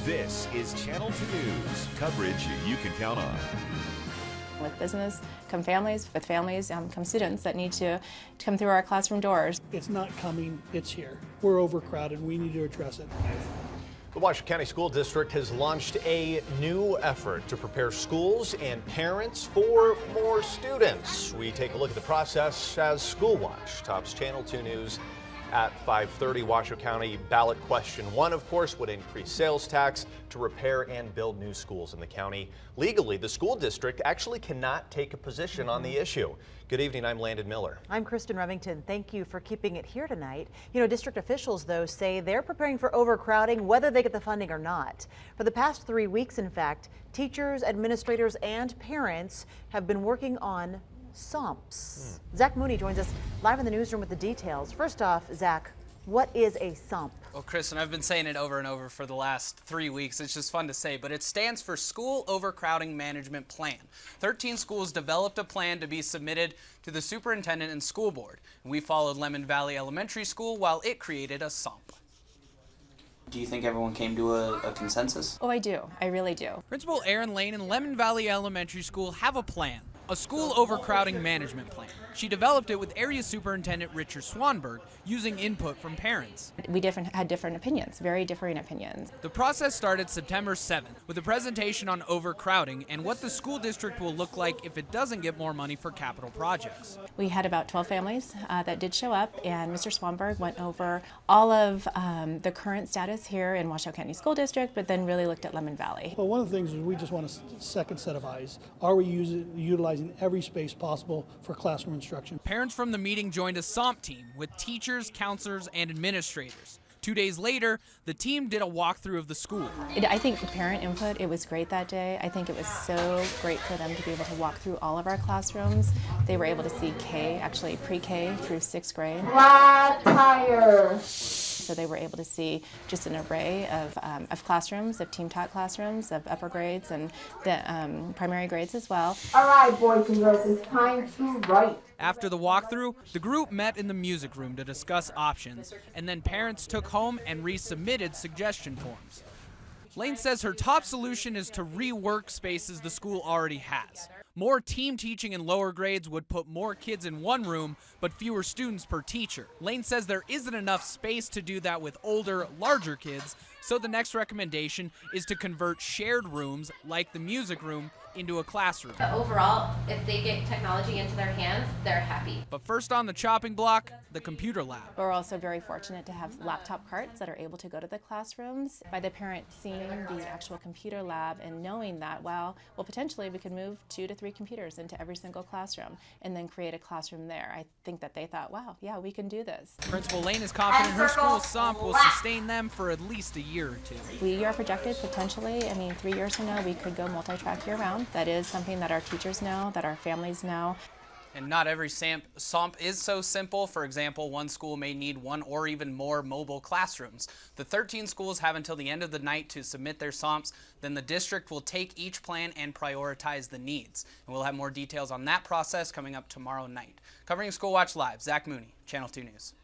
This is Channel 2 News, coverage you can count on. With business come families, with families come students that need to come through our classroom doors. It's not coming, it's here. We're overcrowded, we need to address it. The Washoe County School District has launched a new effort to prepare schools and parents for more students. We take a look at the process as School Watch tops Channel 2 News at 5:30. Washoe County ballot question 1, of course, would increase sales tax to repair and build new schools in the county. Legally, the school district actually cannot take a position on the issue. Good evening, I'm Landon Miller. I'm Kristen Remington. Thank you for keeping it here tonight. You know, district officials, though, say they're preparing for overcrowding whether they get the funding or not. For the past 3 weeks, in fact, teachers, administrators, and parents have been working on SOMPs. Zach Mooney joins us live in the newsroom with the details. First off, Zach, what is a SOMP? Well, Kristen, I've been saying it over and over for the last 3 weeks. It's just fun to say, but it stands for School Overcrowding Management Plan. 13 schools developed a plan to be submitted to the superintendent and school board. We followed Lemon Valley Elementary School while it created a SOMP. Do you think everyone came to a consensus? Oh, I do. I really do. Principal Erin Lane and Lemon Valley Elementary School have a plan. A school overcrowding management plan. She developed it with Area Superintendent Richard Swanberg using input from parents. We had different opinions, very differing opinions. The process started September 7th with a presentation on overcrowding and what the school district will look like if it doesn't get more money for capital projects. We had about 12 families that did show up, and Mr. Swanberg went over all of the current status here in Washoe County School District, but then really looked at Lemon Valley. Well, one of the things is we just want a second set of eyes. Are we utilizing every space possible for classroom instruction? Parents from the meeting joined a SOMP team with teachers, counselors, and administrators. 2 days later, the team did a walkthrough of the school. I think parent input, it was great that day. I think it was so great for them to be able to walk through all of our classrooms. They were able to see actually pre-K through 6th grade. Flat tire. So they were able to see just an array of classrooms, of team-taught classrooms, of upper grades and the primary grades as well. All right, boys and girls, it's time to write. After the walkthrough, the group met in the music room to discuss options, and then parents took home and resubmitted suggestion forms. Lane says her top solution is to rework spaces the school already has. More team teaching in lower grades would put more kids in one room, but fewer students per teacher. Lane says there isn't enough space to do that with older, larger kids, so the next recommendation is to convert shared rooms, like the music room, into a classroom. But overall, if they get technology into their hands, they're happy. But first on the chopping block, the computer lab. We're also very fortunate to have laptop carts that are able to go to the classrooms. By the parents seeing the actual computer lab and knowing that, well, potentially we could move 2 to 3 computers into every single classroom and then create a classroom there. I think that they thought, wow, yeah, we can do this. Principal Lane is confident her school's SOMP will sustain them for at least a year or two. We are projected potentially, 3 years from now, we could go multi-track year-round. That is something that our teachers know, that our families know. And not every SOMP is so simple. For example, one school may need 1 or even more mobile classrooms. The 13 schools have until the end of the night to submit their SOMPs. Then the district will take each plan and prioritize the needs. And we'll have more details on that process coming up tomorrow night. Covering School Watch Live, Zach Mooney, Channel 2 News.